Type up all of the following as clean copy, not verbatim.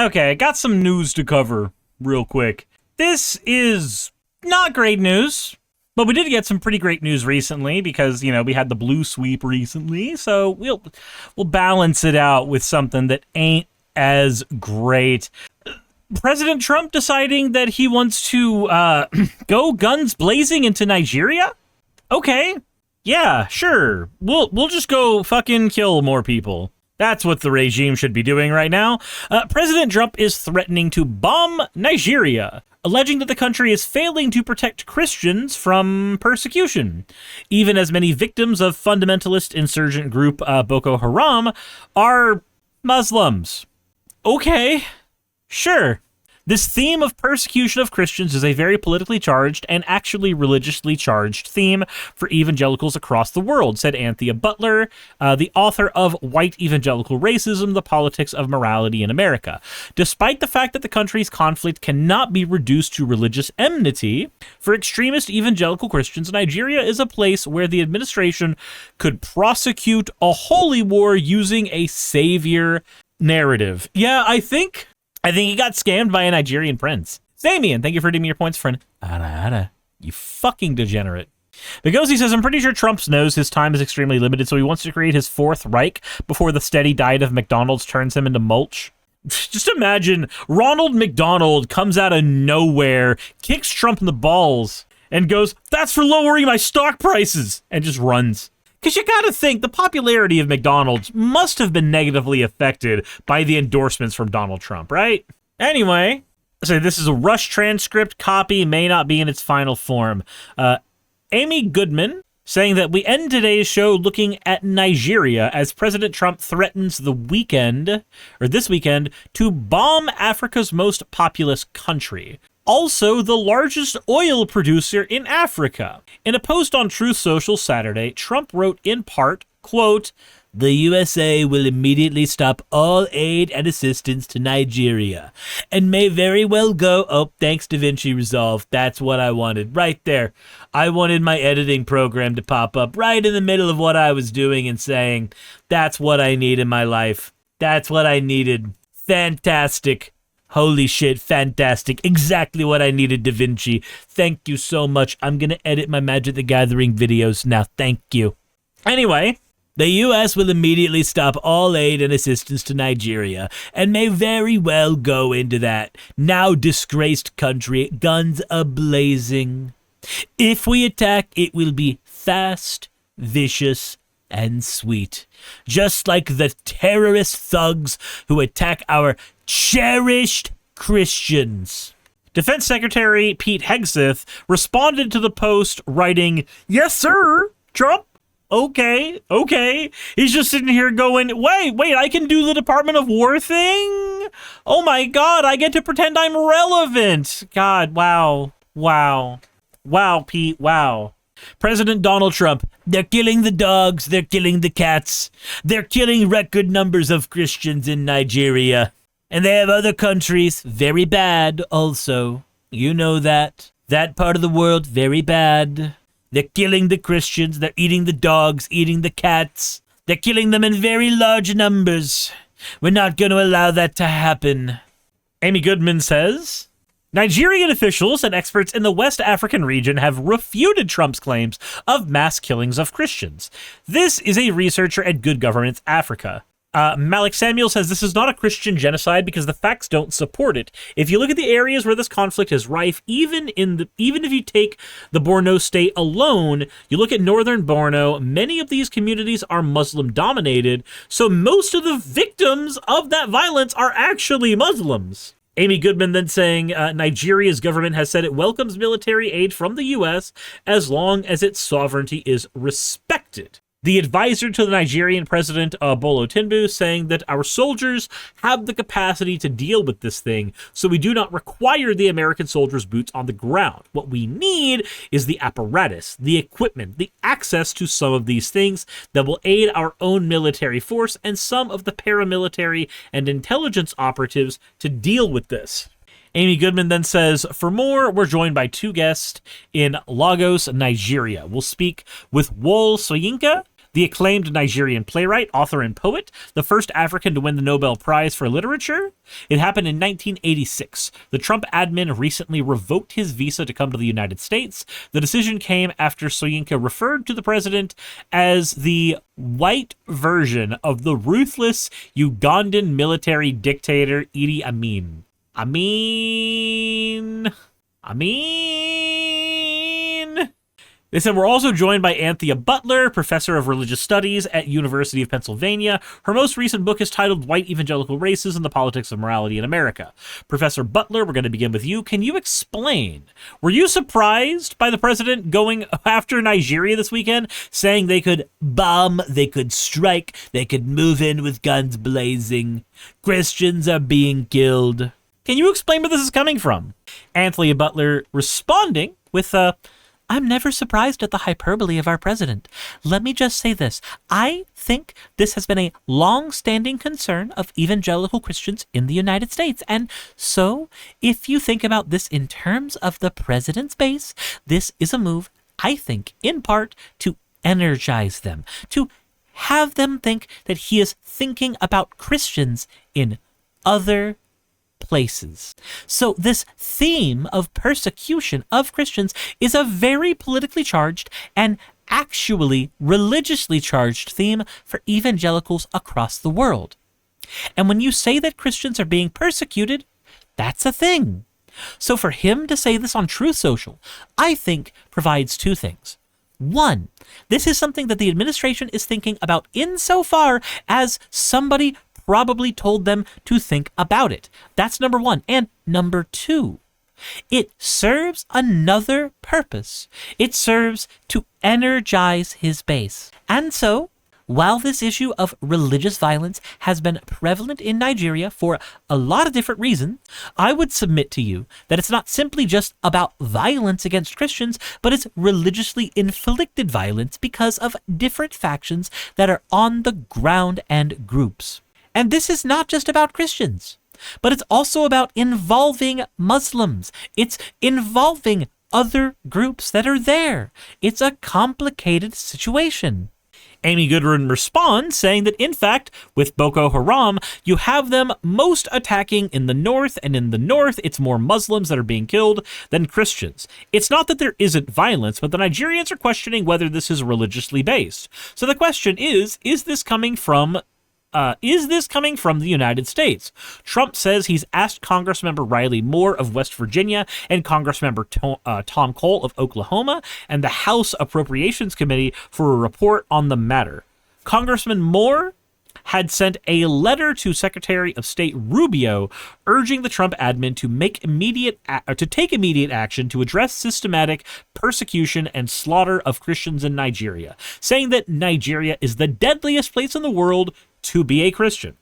Okay, got some news to cover real quick. This is not great news, but we did get some pretty great news recently because, you know, we had the blue sweep recently, so we'll balance it out with something that ain't as great. President Trump deciding that he wants to go guns blazing into Nigeria? Okay, yeah, sure. We'll just go fucking kill more people. That's what the regime should be doing right now. President Trump is threatening to bomb Nigeria, alleging that the country is failing to protect Christians from persecution, even as many victims of fundamentalist insurgent group Boko Haram are Muslims. Okay, sure. This theme of persecution of Christians is a very politically charged and actually religiously charged theme for evangelicals across the world, said Anthea Butler, the author of White Evangelical Racism, The Politics of Morality in America. Despite the fact that the country's conflict cannot be reduced to religious enmity, for extremist evangelical Christians, Nigeria is a place where the administration could prosecute a holy war using a savior narrative. Yeah, I think he got scammed by a Nigerian prince. Samian, thank you for redeeming your points, friend. Ara, you fucking degenerate. Bigosi says, I'm pretty sure Trump knows his time is extremely limited, so he wants to create his Fourth Reich before the steady diet of McDonald's turns him into mulch. Just imagine Ronald McDonald comes out of nowhere, kicks Trump in the balls, and goes, that's for lowering my stock prices, and just runs. Because you gotta think, the popularity of McDonald's must have been negatively affected by the endorsements from Donald Trump, right? Anyway, so this is a rush transcript. Copy may not be in its final form. Amy Goodman saying that we end today's show looking at Nigeria as President Trump threatens this weekend, to bomb Africa's most populous country. Also the largest oil producer in Africa. In a post on Truth Social Saturday, Trump wrote in part, quote, the USA will immediately stop all aid and assistance to Nigeria and may very well go, oh, thanks DaVinci Resolve. That's what I wanted right there. I wanted my editing program to pop up right in the middle of what I was doing and saying, that's what I need in my life. That's what I needed. Fantastic. Holy shit, fantastic. Exactly what I needed, DaVinci. Thank you so much. I'm going to edit my Magic the Gathering videos now. Thank you. Anyway, the U.S. will immediately stop all aid and assistance to Nigeria and may very well go into that now disgraced country, guns a-blazing. If we attack, it will be fast, vicious, and sweet. Just like the terrorist thugs who attack our cherished Christians. Defense Secretary Pete Hegseth responded to the post writing, yes, sir, Trump. Okay. He's just sitting here going, wait, I can do the Department of War thing? Oh my God, I get to pretend I'm relevant. God, wow, Pete, wow. President Donald Trump, they're killing the dogs, they're killing the cats, they're killing record numbers of Christians in Nigeria. And they have other countries, very bad also. You know that. That part of the world, very bad. They're killing the Christians, they're eating the dogs, eating the cats. They're killing them in very large numbers. We're not going to allow that to happen. Amy Goodman says, Nigerian officials and experts in the West African region have refuted Trump's claims of mass killings of Christians. This is a researcher at Good Governance Africa. Malik Samuel says this is not a Christian genocide because the facts don't support it. If you look at the areas where this conflict is rife, even if you take the Borno state alone, you look at northern Borno, many of these communities are Muslim dominated, so most of the victims of that violence are actually Muslims. Amy Goodman then saying Nigeria's government has said it welcomes military aid from the U.S. as long as its sovereignty is respected. The advisor to the Nigerian president, Bolo Tinubu, saying that our soldiers have the capacity to deal with this thing, so we do not require the American soldiers' boots on the ground. What we need is the apparatus, the equipment, the access to some of these things that will aid our own military force and some of the paramilitary and intelligence operatives to deal with this. Amy Goodman then says, for more, we're joined by two guests in Lagos, Nigeria. We'll speak with Wole Soyinka, the acclaimed Nigerian playwright, author, and poet, the first African to win the Nobel Prize for Literature. It happened in 1986. The Trump admin recently revoked his visa to come to the United States. The decision came after Soyinka referred to the president as the white version of the ruthless Ugandan military dictator Idi Amin. They said, we're also joined by Anthea Butler, professor of religious studies at University of Pennsylvania. Her most recent book is titled White Evangelical Races and the Politics of Morality in America. Professor Butler, we're going to begin with you. Can you explain, were you surprised by the president going after Nigeria this weekend, saying they could bomb, they could strike, they could move in with guns blazing, Christians are being killed? Can you explain where this is coming from? Anthea Butler responding with I'm never surprised at the hyperbole of our president. Let me just say this. I think this has been a long-standing concern of evangelical Christians in the United States. And so, if you think about this in terms of the president's base, this is a move, I think, in part, to energize them, to have them think that he is thinking about Christians in other places. So this theme of persecution of Christians is a very politically charged and actually religiously charged theme for evangelicals across the world. And when you say that Christians are being persecuted, that's a thing. So for him to say this on Truth Social, I think provides two things. One, this is something that the administration is thinking about insofar as somebody probably told them to think about it. That's number one. And number two, it serves another purpose. It serves to energize his base. And so, while this issue of religious violence has been prevalent in Nigeria for a lot of different reasons, I would submit to you that it's not simply just about violence against Christians, but it's religiously inflicted violence because of different factions that are on the ground and groups. And this is not just about Christians, but it's also about involving Muslims. It's involving other groups that are there. It's a complicated situation. Amy Goodwin responds, saying that, in fact, with Boko Haram, you have them most attacking in the north, and in the north, it's more Muslims that are being killed than Christians. It's not that there isn't violence, but the Nigerians are questioning whether this is religiously based. So the question is this coming from the United States? Trump says he's asked Congressmember Riley Moore of West Virginia and Congressmember Tom Cole of Oklahoma and the House Appropriations Committee for a report on the matter. Congressman Moore had sent a letter to Secretary of State Rubio urging the Trump admin to take immediate action to address systematic persecution and slaughter of Christians in Nigeria, saying that Nigeria is the deadliest place in the world to be a Christian.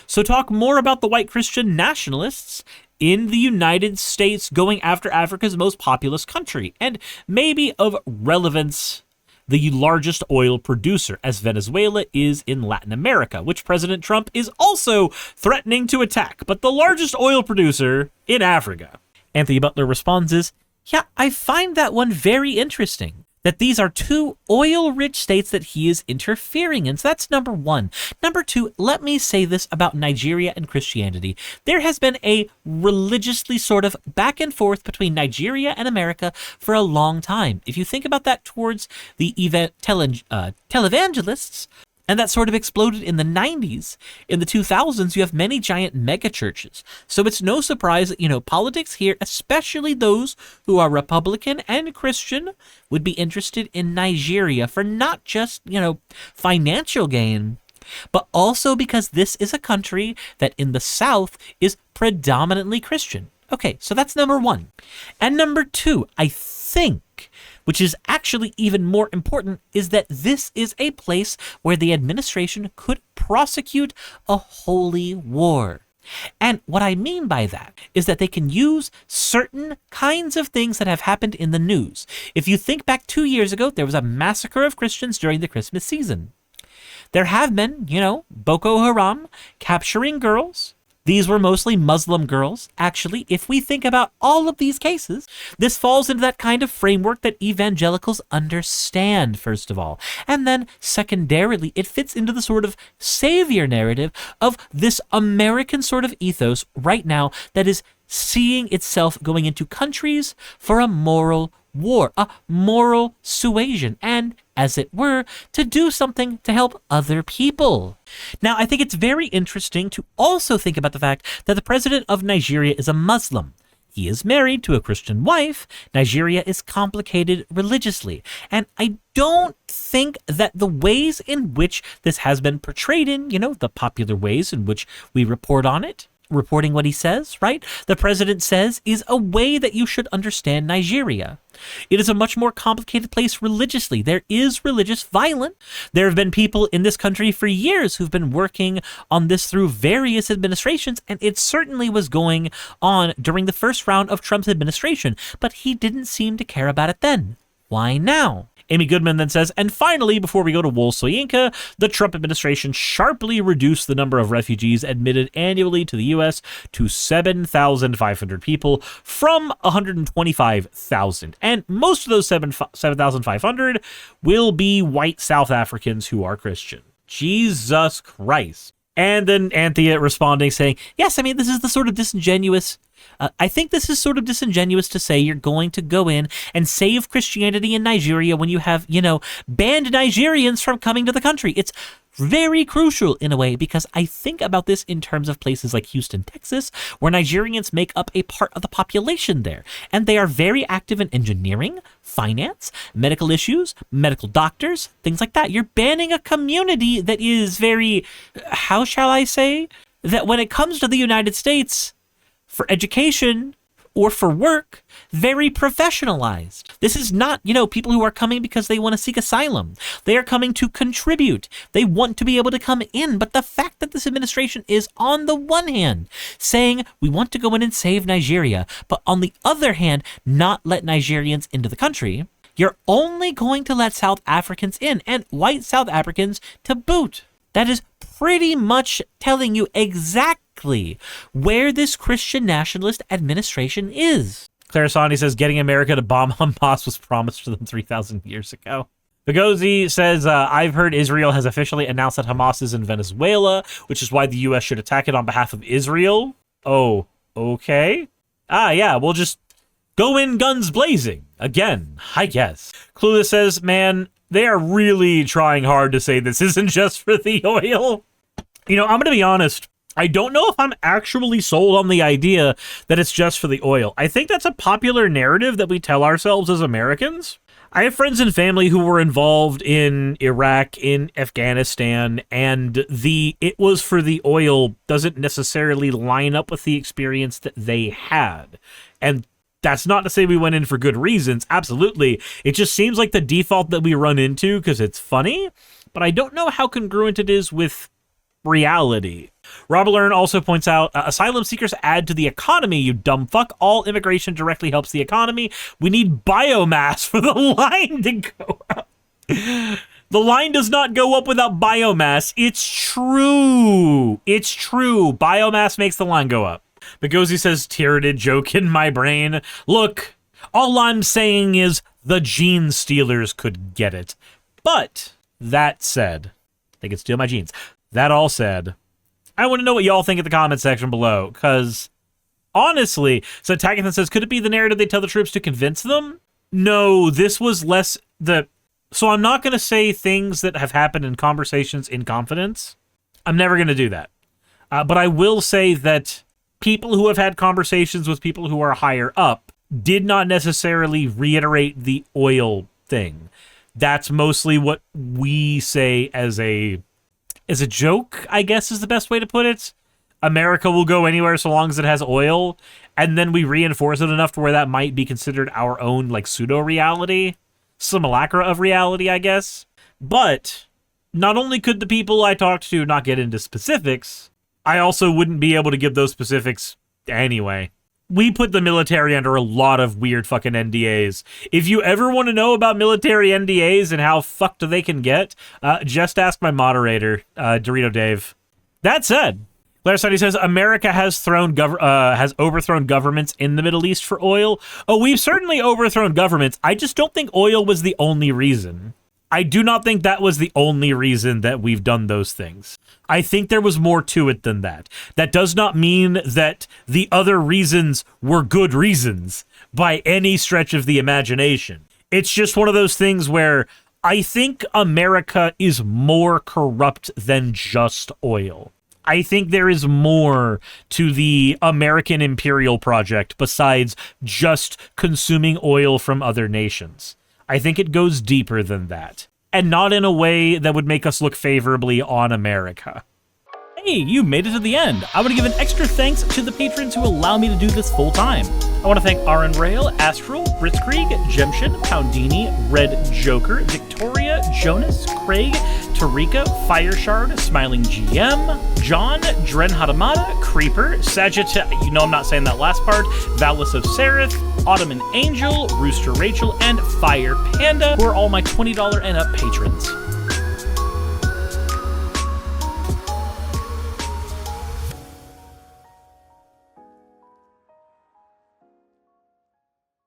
So talk more about the white Christian nationalists in the United States going after Africa's most populous country, and maybe of relevance, the largest oil producer, as Venezuela is in Latin America, which President Trump is also threatening to attack, but the largest oil producer in Africa. Anthony Butler responds is, yeah, I find that one very interesting, that these are two oil-rich states that he is interfering in. So that's number one. Number two, let me say this about Nigeria and Christianity. There has been a religiously sort of back and forth between Nigeria and America for a long time. If you think about that towards the televangelists, and that sort of exploded in the 90s. In the 2000s, you have many giant mega churches. So it's no surprise that, politics here, especially those who are Republican and Christian, would be interested in Nigeria for not just, financial gain, but also because this is a country that in the South is predominantly Christian. Okay, so that's number one. And number two, I think, which is actually even more important, is that this is a place where the administration could prosecute a holy war. And what I mean by that is that they can use certain kinds of things that have happened in the news. If you think back 2 years ago, there was a massacre of Christians during the Christmas season. There have been, Boko Haram capturing girls, These were mostly Muslim girls. Actually, if we think about all of these cases, this falls into that kind of framework that evangelicals understand, first of all. And then, secondarily, it fits into the sort of savior narrative of this American sort of ethos right now that is seeing itself going into countries for a moral war, a moral suasion, and, as it were, to do something to help other people. Now, I think it's very interesting to also think about the fact that the president of Nigeria is a Muslim. He is married to a Christian wife. Nigeria is complicated religiously. And I don't think that the ways in which this has been portrayed in, the popular ways in which we report on it, reporting what he says, right? The president says is a way that you should understand Nigeria. It is a much more complicated place religiously. There is religious violence. There have been people in this country for years who've been working on this through various administrations, and it certainly was going on during the first round of Trump's administration, but he didn't seem to care about it then. Why now? Amy Goodman then says, and finally, before we go to Wool Soyinka, the Trump administration sharply reduced the number of refugees admitted annually to the U.S. to 7,500 people from 125,000. And most of those 7,500 will be white South Africans who are Christian. Jesus Christ. And then Anthea responding saying, yes, I mean, this is the sort of disingenuous I think this is sort of disingenuous to say you're going to go in and save Christianity in Nigeria when you have, banned Nigerians from coming to the country. It's very crucial in a way, because I think about this in terms of places like Houston, Texas, where Nigerians make up a part of the population there. And they are very active in engineering, finance, medical issues, medical doctors, things like that. You're banning a community that is very, how shall I say, that when it comes to the United States, for education or for work, very professionalized. This is not, people who are coming because they want to seek asylum. They are coming to contribute. They want to be able to come in. But the fact that this administration is, on the one hand, saying we want to go in and save Nigeria, but on the other hand, not let Nigerians into the country, you're only going to let South Africans in, and white South Africans to boot. That is pretty much telling you exactly where this Christian nationalist administration is. Claire Sani says getting America to bomb Hamas was promised to them 3,000 years ago. Bagozi says, I've heard Israel has officially announced that Hamas is in Venezuela, which is why the U.S. should attack it on behalf of Israel. Oh, okay. Yeah, we'll just go in guns blazing. Again, I guess. Clueless says, man, they are really trying hard to say this isn't just for the oil. I'm going to be honest. I don't know if I'm actually sold on the idea that it's just for the oil. I think that's a popular narrative that we tell ourselves as Americans. I have friends and family who were involved in Iraq, in Afghanistan, and it was for the oil doesn't necessarily line up with the experience that they had. And that's not to say we went in for good reasons. Absolutely. It just seems like the default that we run into because it's funny, but I don't know how congruent it is with reality. Rob Learn also points out, asylum seekers add to the economy, you dumb fuck. All immigration directly helps the economy. We need biomass for the line to go up. The line does not go up without biomass. It's true. It's true. Biomass makes the line go up. Bagozi says, tyrannid joke in my brain. Look, all I'm saying is the gene stealers could get it. But that said, they could steal my genes. That all said, I want to know what y'all think in the comment section below, because honestly, so Tagathan says, could it be the narrative they tell the troops to convince them? No, this was less so I'm not going to say things that have happened in conversations in confidence. I'm never going to do that. But I will say that people who have had conversations with people who are higher up did not necessarily reiterate the oil thing. That's mostly what we say as a joke, I guess is the best way to put it. America will go anywhere so long as it has oil, and then we reinforce it enough to where that might be considered our own pseudo-reality, simulacra of reality, I guess. But not only could the people I talked to not get into specifics, I also wouldn't be able to give those specifics anyway. We put the military under a lot of weird fucking NDAs. If you ever want to know about military NDAs and how fucked they can get, just ask my moderator, Dorito Dave. That said, Larasati says, America has overthrown governments in the Middle East for oil. Oh, we've certainly overthrown governments. I just don't think oil was the only reason. I do not think that was the only reason that we've done those things. I think there was more to it than that. That does not mean that the other reasons were good reasons by any stretch of the imagination. It's just one of those things where I think America is more corrupt than just oil. I think there is more to the American imperial project besides just consuming oil from other nations. I think it goes deeper than that, and not in a way that would make us look favorably on America. Hey, you made it to the end. I want to give an extra thanks to the patrons who allow me to do this full time. I want to thank Aaron Rail, Astral, Britzkrieg, Jemshin, Poundini, Red Joker, Victoria, Jonas, Craig, Tarika, Fireshard, Smiling GM, John, Dren Hadamada, Creeper, Sagitta, you know I'm not saying that last part, Valis of Seraph, Ottoman Angel, Rooster Rachel, and Fire Panda, who are all my $20 and up patrons.